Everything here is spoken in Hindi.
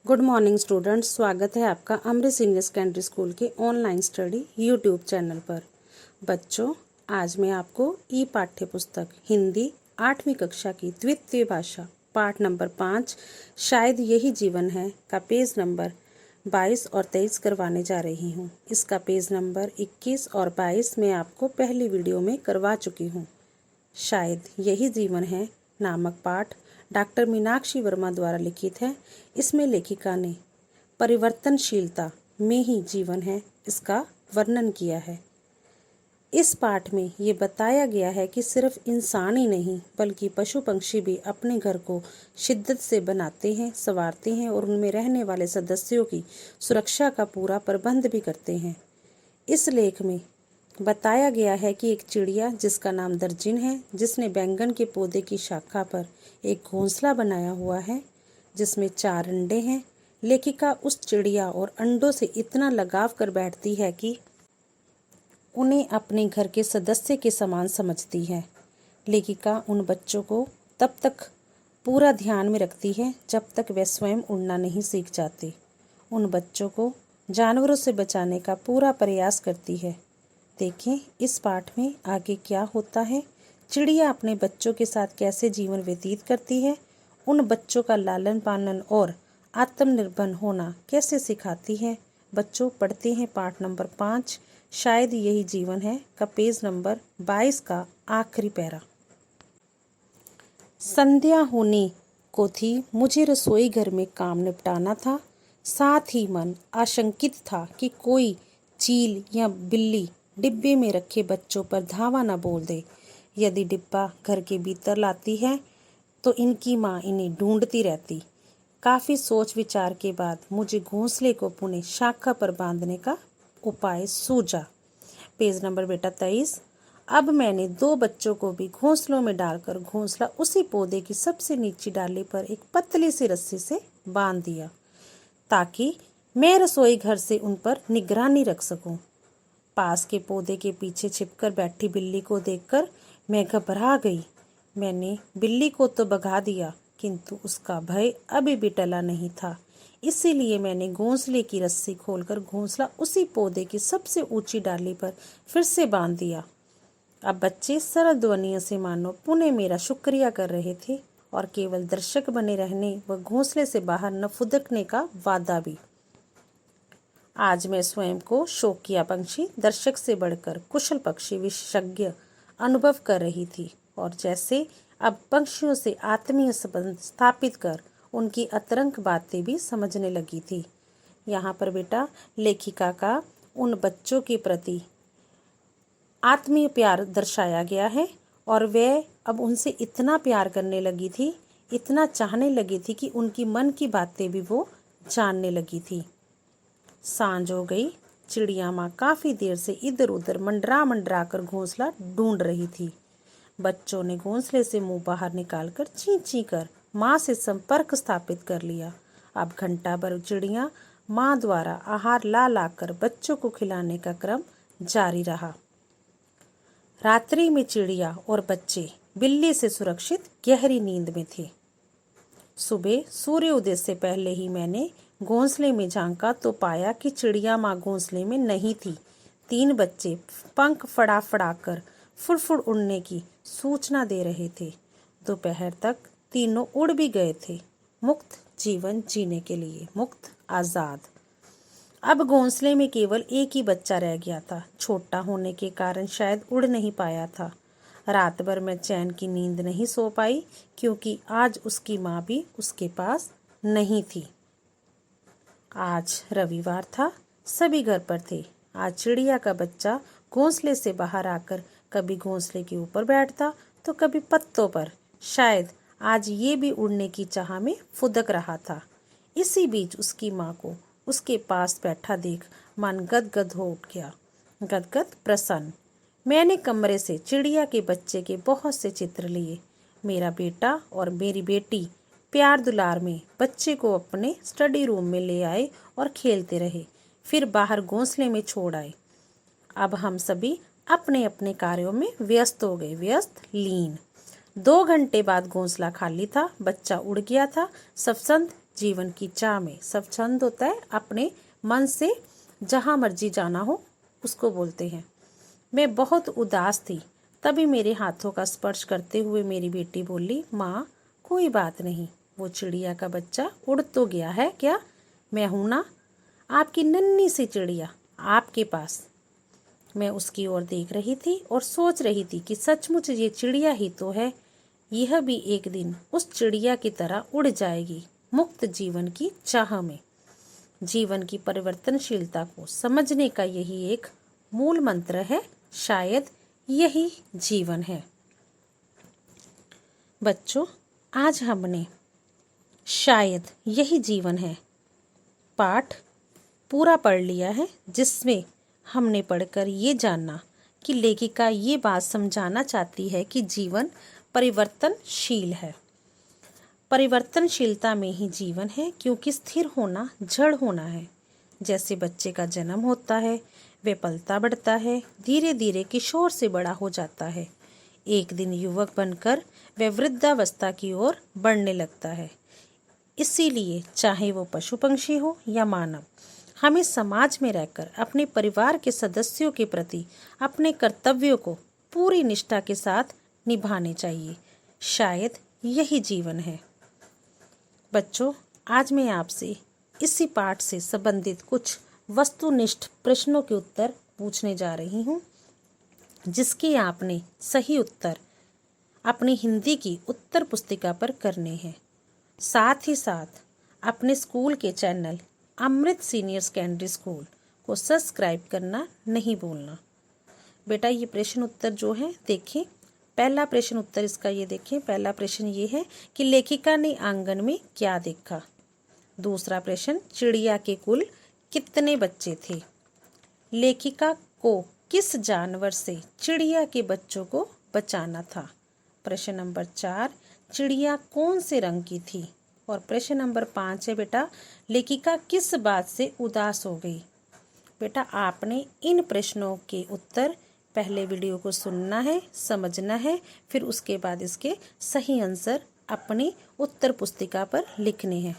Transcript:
गुड मॉर्निंग स्टूडेंट्स, स्वागत है आपका अमृत सीनियर सेकेंडरी स्कूल के ऑनलाइन स्टडी यूट्यूब चैनल पर। बच्चों, आज मैं आपको ई पाठ्य पुस्तक हिंदी 8वीं कक्षा की द्वितीय भाषा पाठ नंबर 5 शायद यही जीवन है का पेज नंबर 22 और 23 करवाने जा रही हूँ। इसका पेज नंबर 21 और 22 मैं आपको पहली वीडियो में करवा चुकी हूँ। शायद यही जीवन है नामक पाठ डॉक्टर मीनाक्षी वर्मा द्वारा लिखित है। इसमें लेखिका ने परिवर्तनशीलता में ही जीवन है इसका वर्णन किया है। इस पाठ में ये बताया गया है कि सिर्फ इंसान ही नहीं बल्कि पशु पंक्षी भी अपने घर को शिद्दत से बनाते हैं, संवारते हैं और उनमें रहने वाले सदस्यों की सुरक्षा का पूरा प्रबंध भी करते हैं। इस लेख में बताया गया है कि एक चिड़िया जिसका नाम दर्जिन है, जिसने बैंगन के पौधे की शाखा पर एक घोंसला बनाया हुआ है जिसमें 4 अंडे हैं। लेखिका उस चिड़िया और अंडों से इतना लगाव कर बैठती है कि उन्हें अपने घर के सदस्य के समान समझती है। लेखिका उन बच्चों को तब तक पूरा ध्यान में रखती है जब तक वे स्वयं उड़ना नहीं सीख जाते। उन बच्चों को जानवरों से बचाने का पूरा प्रयास करती है। देखें इस पाठ में आगे क्या होता है। चिड़िया अपने बच्चों के साथ कैसे जीवन व्यतीत करती है, उन बच्चों का लालन पालन और आत्मनिर्भर होना कैसे सिखाती है। बच्चों, पढ़ते हैं पाठ नंबर 5 शायद यही जीवन है का पेज नंबर 22 का आखिरी पैरा। संध्या होने को थी, मुझे रसोई घर में काम निपटाना था। साथ ही मन आशंकित था कि कोई चील या बिल्ली डिब्बे में रखे बच्चों पर धावा न बोल दे। यदि डिब्बा घर के भीतर लाती है तो इनकी माँ इन्हें ढूंढती रहती। काफ़ी सोच विचार के बाद मुझे घोंसले को पुनः शाखा पर बांधने का उपाय सूझा। पेज नंबर बेटा 23। अब मैंने 2 बच्चों को भी घोंसलों में डालकर घोंसला उसी पौधे की सबसे नीची डाली पर एक पतली सी रस्सी से बांध दिया ताकि मैं रसोई घर से उन पर निगरानी रख सकूं। पास के पौधे के पीछे छिपकर बैठी बिल्ली को देखकर मैं घबरा गई। मैंने बिल्ली को तो भगा दिया किंतु उसका भय अभी भी टला नहीं था। इसीलिए मैंने घोंसले की रस्सी खोलकर घोंसला उसी पौधे की सबसे ऊंची डाली पर फिर से बांध दिया। अब बच्चे सरल ध्वनियों से मानो पुनः मेरा शुक्रिया कर रहे थे और केवल दर्शक बने रहने व घोंसले से बाहर न फुदकने का वादा भी। आज मैं स्वयं को शौकिया पंछी दर्शक से बढ़कर कुशल पक्षी विशेषज्ञ अनुभव कर रही थी और जैसे अब पंक्षियों से आत्मीय संबंध स्थापित कर उनकी अतरंग बातें भी समझने लगी थी। यहाँ पर बेटा लेखिका का उन बच्चों के प्रति आत्मीय प्यार दर्शाया गया है और वह अब उनसे इतना प्यार करने लगी थी, इतना चाहने लगी थी कि उनकी मन की बातें भी वो जानने लगी थी। सांझ हो गई। चिड़िया माँ काफ़ी देर से इधर उधर मंडरा कर घोंसला ढूंढ रही थी। बच्चों ने घोंसले से मुंह बाहर निकालकर ची ची कर माँ से संपर्क स्थापित कर लिया। अब घंटा भर चिड़िया माँ द्वारा आहार ला लाकर बच्चों को खिलाने का क्रम जारी रहा। रात्रि में चिड़िया और बच्चे बिल्ली से सुरक्षित गहरी नींद में थे। सुबह सूर्योदय से पहले ही मैंने घोंसले में झांका तो पाया कि चिड़िया माँ घोंसले में नहीं थी। 3 बच्चे पंख फड़ा फड़ा कर फुड़फुड़ उड़ने की सूचना दे रहे थे। दोपहर तक तीनों उड़ भी गए थे, मुक्त जीवन जीने के लिए, मुक्त आज़ाद। अब घोंसले में केवल एक ही बच्चा रह गया था। छोटा होने के कारण शायद उड़ नहीं पाया था। रात भर मैं चैन की नींद नहीं सो पाई क्योंकि आज उसकी माँ भी उसके पास नहीं थी। आज रविवार था, सभी घर पर थे। आज चिड़िया का बच्चा घोंसले से बाहर आकर कभी घोंसले के ऊपर बैठता तो कभी पत्तों पर। शायद आज ये भी उड़ने की चाह में फुदक रहा था। इसी बीच उसकी माँ को उसके पास बैठा देख मन गदगद हो उठ गया, गदगद प्रसन्न। मैंने कमरे से चिड़िया के बच्चे के बहुत से चित्र लिए। मेरा बेटा और मेरी बेटी प्यार दुलार में बच्चे को अपने स्टडी रूम में ले आए और खेलते रहे, फिर बाहर घोंसले में छोड़ आए। अब हम सभी अपने अपने कार्यों में व्यस्त हो गए, व्यस्त लीन। 2 घंटे बाद घोंसला खाली था, बच्चा उड़ गया था। सफसंद जीवन की चाह में। स्वच्छंद होता है अपने मन से जहाँ मर्जी जाना हो उसको बोलते हैं। मैं बहुत उदास थी, तभी मेरे हाथों का स्पर्श करते हुए मेरी बेटी बोली, माँ कोई बात नहीं, वो चिड़िया का बच्चा उड़ तो गया है क्या, मैं हूं ना, आपकी नन्ही सी चिड़िया आपके पास। मैं उसकी ओर देख रही थी और सोच रही थी कि सचमुच ये चिड़िया ही तो है। यह भी एक दिन उस चिड़िया की तरह उड़ जाएगी, मुक्त जीवन की चाह में। जीवन की परिवर्तनशीलता को समझने का यही एक मूल मंत्र है, शायद यही जीवन है। बच्चों, आज हमने शायद यही जीवन है पाठ पूरा पढ़ लिया है, जिसमें हमने पढ़कर ये जाना कि लेखिका ये बात समझाना चाहती है कि जीवन परिवर्तनशील है। परिवर्तनशीलता में ही जीवन है, क्योंकि स्थिर होना जड़ होना है। जैसे बच्चे का जन्म होता है, वह पलता बढ़ता है, धीरे धीरे किशोर से बड़ा हो जाता है, एक दिन युवक बनकर वह वृद्धावस्था की ओर बढ़ने लगता है। इसीलिए चाहे वो पशु पंक्षी हो या मानव, हमें समाज में रहकर अपने परिवार के सदस्यों के प्रति अपने कर्तव्यों को पूरी निष्ठा के साथ निभाने चाहिए। शायद यही जीवन है। बच्चों, आज मैं आपसे इसी पाठ से संबंधित कुछ वस्तुनिष्ठ प्रश्नों के उत्तर पूछने जा रही हूँ, जिसके आपने सही उत्तर अपनी हिंदी की उत्तर पुस्तिका पर करने हैं। साथ ही साथ अपने स्कूल के चैनल अमृत सीनियर सेकेंडरी स्कूल को सब्सक्राइब करना नहीं भूलना। बेटा, ये प्रश्न उत्तर जो है देखें। पहला प्रश्न उत्तर इसका ये देखें। पहला प्रश्न ये है कि लेखिका ने आंगन में क्या देखा। दूसरा प्रश्न, चिड़िया के कुल कितने बच्चे थे। लेखिका को किस जानवर से चिड़िया के बच्चों को बचाना था। प्रश्न नंबर 4, चिड़िया कौन से रंग की थी। और प्रश्न नंबर 5 है बेटा, लेखिका किस बात से उदास हो गई। बेटा, आपने इन प्रश्नों के उत्तर पहले वीडियो को सुनना है, समझना है, फिर उसके बाद इसके सही आंसर अपनी उत्तर पुस्तिका पर लिखने हैं।